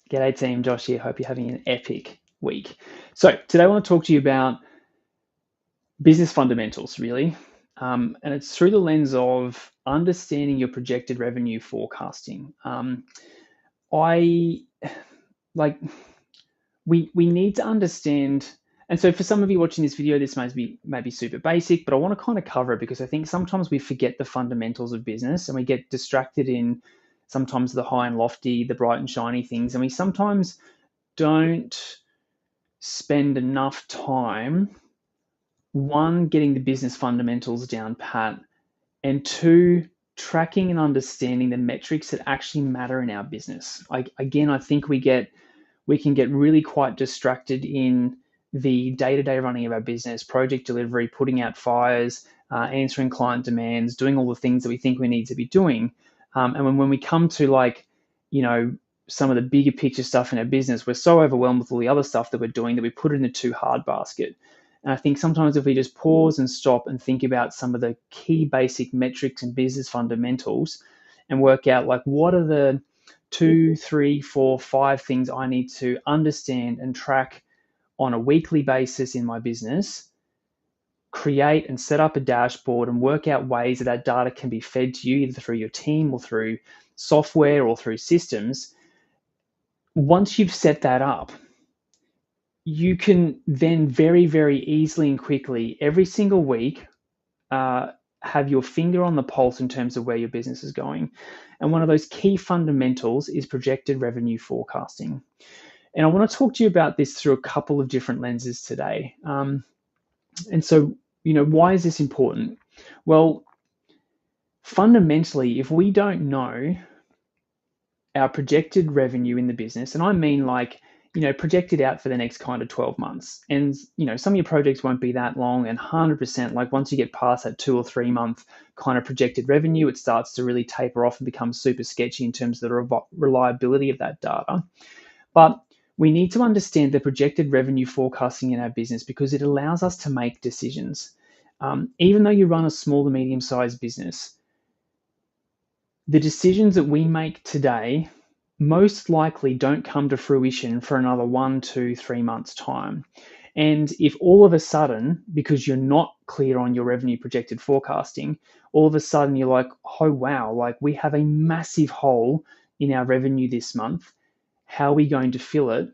G'day team, Josh here. Hope you're having an epic week. So today I want to talk to you about business fundamentals, really. And it's through the lens of understanding your projected revenue forecasting. I like we need to understand. And so for some of you watching this video, this may be super basic, but I want to kind of cover it because I think sometimes we forget the fundamentals of business and we get distracted in sometimes the high and lofty, the bright and shiny things, and we sometimes don't spend enough time, one, getting the business fundamentals down pat, and two, tracking and understanding the metrics that actually matter in our business. I think we can get really quite distracted in the day-to-day running of our business, project delivery, putting out fires, answering client demands, doing all the things that we think we need to be doing. And when we come to some of the bigger picture stuff in our business, we're so overwhelmed with all the other stuff that we're doing that we put it in a too hard basket. And I think sometimes if we just pause and stop and think about some of the key basic metrics and business fundamentals and work out what are the 2, 3, 4, 5 things I need to understand and track on a weekly basis in my business, create and set up a dashboard and work out ways that data can be fed to you either through your team or through software or through systems. Once you've set that up, you can then very, very easily and quickly every single week have your finger on the pulse in terms of where your business is going. And one of those key fundamentals is projected revenue forecasting. And I want to talk to you about this through a couple of different lenses today. And so, why is this important? Well, fundamentally, if we don't know our projected revenue in the business, and I mean projected out for the next kind of 12 months. And, some of your projects won't be that long, and 100%, once you get past that 2 or 3 month kind of projected revenue, it starts to really taper off and become super sketchy in terms of the reliability of that data. But we need to understand the projected revenue forecasting in our business because it allows us to make decisions. Even though you run a small to medium-sized business, the decisions that we make today most likely don't come to fruition for another 1, 2, 3 months' time. And if all of a sudden, because you're not clear on your revenue projected forecasting, all of a sudden you're like, oh wow, we have a massive hole in our revenue this month. How are we going to fill it?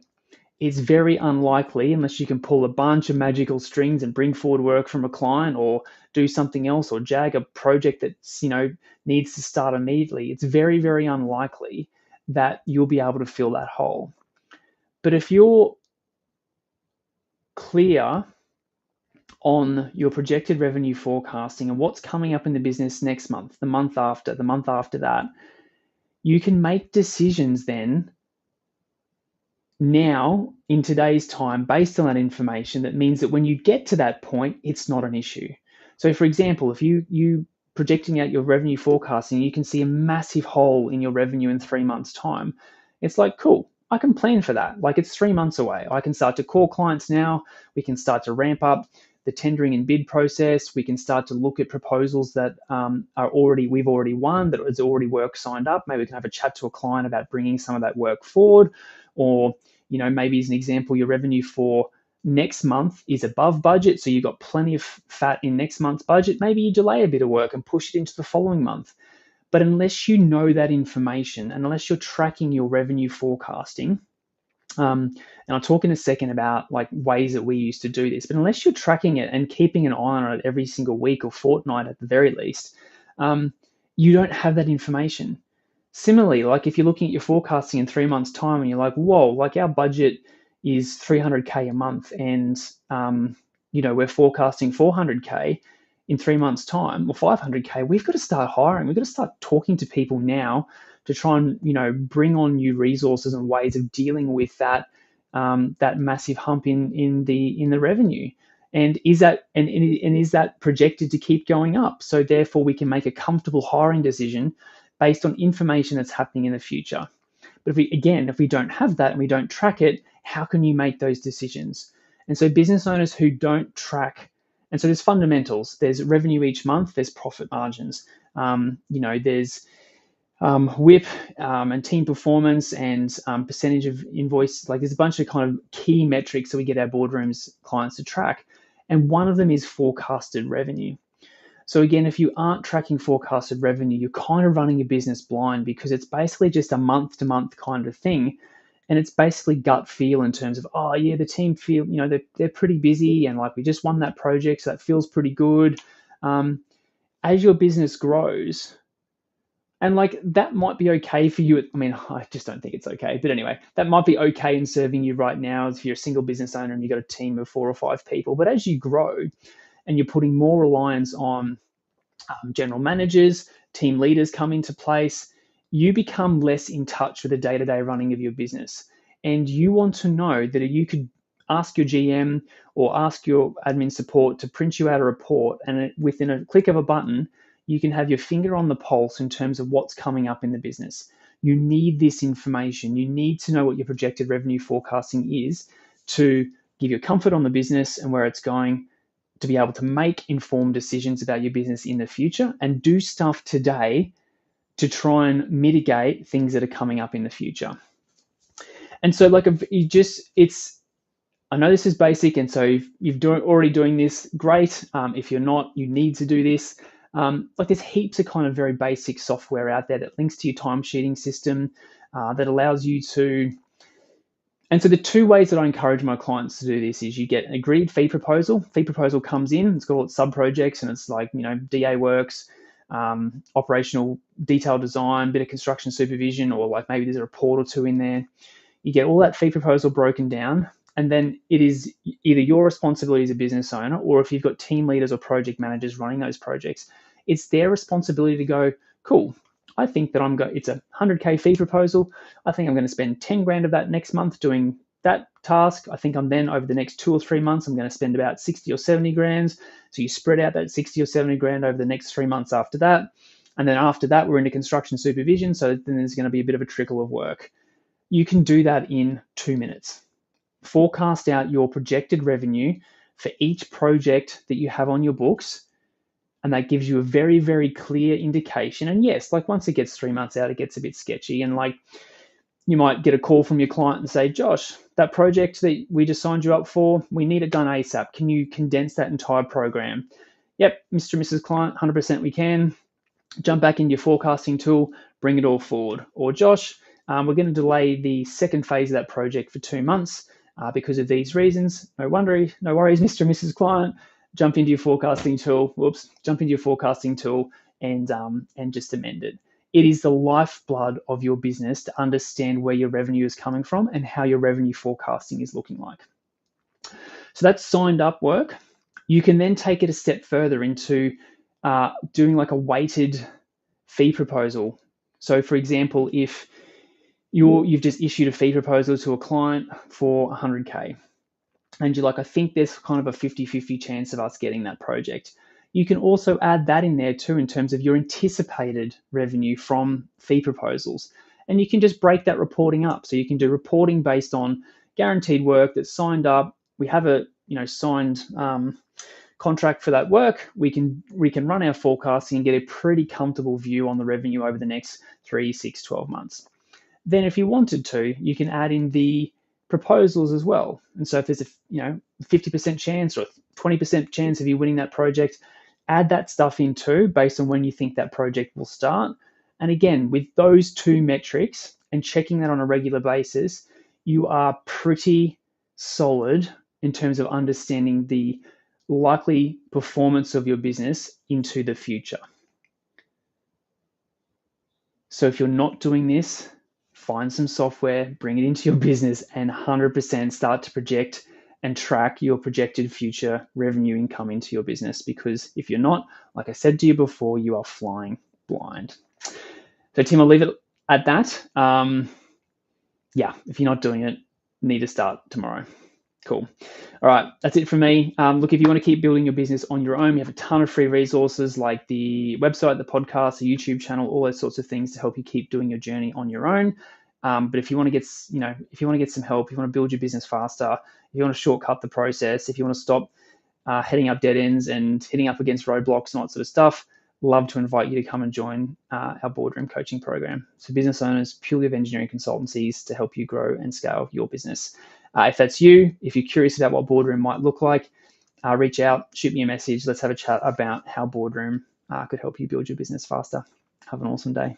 It's very unlikely, unless you can pull a bunch of magical strings and bring forward work from a client or do something else or jag a project that needs to start immediately. It's very, very unlikely that you'll be able to fill that hole. But if you're clear on your projected revenue forecasting and what's coming up in the business next month, the month after that, you can make decisions then now in today's time based on that information. That means that when you get to that point, it's not an issue. So for example, if you projecting out your revenue forecasting, you can see a massive hole in your revenue in 3 months' time. It's like, cool, I can plan for that. It's 3 months away. I can start to call clients now. We can start to ramp up the tendering and bid process. We can start to look at proposals that we've already won, that is already work signed up. Maybe we can have a chat to a client about bringing some of that work forward. Or, maybe as an example, your revenue for next month is above budget, so you've got plenty of fat in next month's budget. Maybe you delay a bit of work and push it into the following month. But unless you know that information, and unless you're tracking your revenue forecasting, and I'll talk in a second about ways that we used to do this, but unless you're tracking it and keeping an eye on it every single week or fortnight at the very least, you don't have that information. Similarly, if you're looking at your forecasting in 3 months' time and you're like, whoa, our budget is 300K a month and, we're forecasting 400K in 3 months' time or 500K, we've got to start hiring. We've got to start talking to people now to try and, bring on new resources and ways of dealing with that massive hump in the revenue. And is that projected to keep going up? So therefore we can make a comfortable hiring decision based on information that's happening in the future. But if we don't have that and we don't track it, how can you make those decisions? And so business owners who don't track, and so there's fundamentals, there's revenue each month, there's profit margins, there's WIP and team performance and percentage of invoice. Like there's a bunch of kind of key metrics that we get our boardrooms clients to track. And one of them is forecasted revenue. So again, if you aren't tracking forecasted revenue, you're kind of running your business blind because it's basically just a month to month kind of thing. And it's basically gut feel in terms of, oh yeah, the team feel, they're pretty busy and like we just won that project, so that feels pretty good. As your business grows, and like that might be okay for you. I mean, I just don't think it's okay. But anyway, that might be okay in serving you right now if you're a single business owner and you've got a team of 4 or 5 people. But as you grow and you're putting more reliance on general managers, team leaders come into place, you become less in touch with the day-to-day running of your business. And you want to know that you could ask your GM or ask your admin support to print you out a report, and within a click of a button, you can have your finger on the pulse in terms of what's coming up in the business. You need this information. You need to know what your projected revenue forecasting is to give you comfort on the business and where it's going, to be able to make informed decisions about your business in the future and do stuff today to try and mitigate things that are coming up in the future. And so like I know this is basic, and so if you're already doing this, great. If you're not, you need to do this. Like there's heaps of kind of very basic software out there that links to your timesheeting system that allows you to. And so the 2 ways that I encourage my clients to do this is you get an agreed fee proposal. Fee proposal comes in, it's got all its sub-projects, and it's like, DA works, operational detail design, bit of construction supervision, or like maybe there's a report or 2 in there. You get all that fee proposal broken down, and then it is either your responsibility as a business owner, or if you've got team leaders or project managers running those projects, it's their responsibility to go, cool, I think that it's a 100K fee proposal. I think I'm going to spend 10 grand of that next month doing that task. I think I'm then over the next 2 or 3 months, I'm going to spend about 60 or 70 grand. So you spread out that 60 or 70 grand over the next 3 months after that. And then after that, we're into construction supervision. So then there's going to be a bit of a trickle of work. You can do that in 2 minutes. Forecast out your projected revenue for each project that you have on your books. And that gives you a very, very clear indication. And yes, like once it gets 3 months out, it gets a bit sketchy. And like you might get a call from your client and say, Josh, that project that we just signed you up for, we need it done ASAP. Can you condense that entire program? Yep, Mr. and Mrs. Client, 100% we can. Jump back into your forecasting tool, bring it all forward. Or Josh, we're going to delay the second phase of that project for 2 months because of these reasons. No worries, Mr. and Mrs. Client. Jump into your forecasting tool. And just amend it. It is the lifeblood of your business to understand where your revenue is coming from and how your revenue forecasting is looking like. So that's signed up work. You can then take it a step further into doing like a weighted fee proposal. So for example, if you've just issued a fee proposal to a client for 100K, and you're like, I think there's kind of a 50-50 chance of us getting that project. You can also add that in there too in terms of your anticipated revenue from fee proposals. And you can just break that reporting up. So you can do reporting based on guaranteed work that's signed up. We have a signed contract for that work. We can run our forecasting and get a pretty comfortable view on the revenue over the next 3, 6, 12 months. Then if you wanted to, you can add in the proposals as well. And so if there's a 50% chance or 20% chance of you winning that project, add that stuff in too based on when you think that project will start. And again, with those 2 metrics and checking that on a regular basis, you are pretty solid in terms of understanding the likely performance of your business into the future. So if you're not doing this, find some software, bring it into your business, and 100% start to project and track your projected future revenue income into your business. Because if you're not, like I said to you before, you are flying blind. So Tim, I'll leave it at that. If you're not doing it, need to start tomorrow. Cool. All right, that's it from me. Look, if you want to keep building your business on your own, we have a ton of free resources like the website, the podcast, the YouTube channel, all those sorts of things to help you keep doing your journey on your own. But if you want to get, some help, if you want to build your business faster, if you want to shortcut the process, if you want to stop heading up dead ends and hitting up against roadblocks and all that sort of stuff, love to invite you to come and join our boardroom coaching program. So business owners purely of engineering consultancies to help you grow and scale your business. If that's you, if you're curious about what boardroom might look like, reach out, shoot me a message. Let's have a chat about how boardroom could help you build your business faster. Have an awesome day.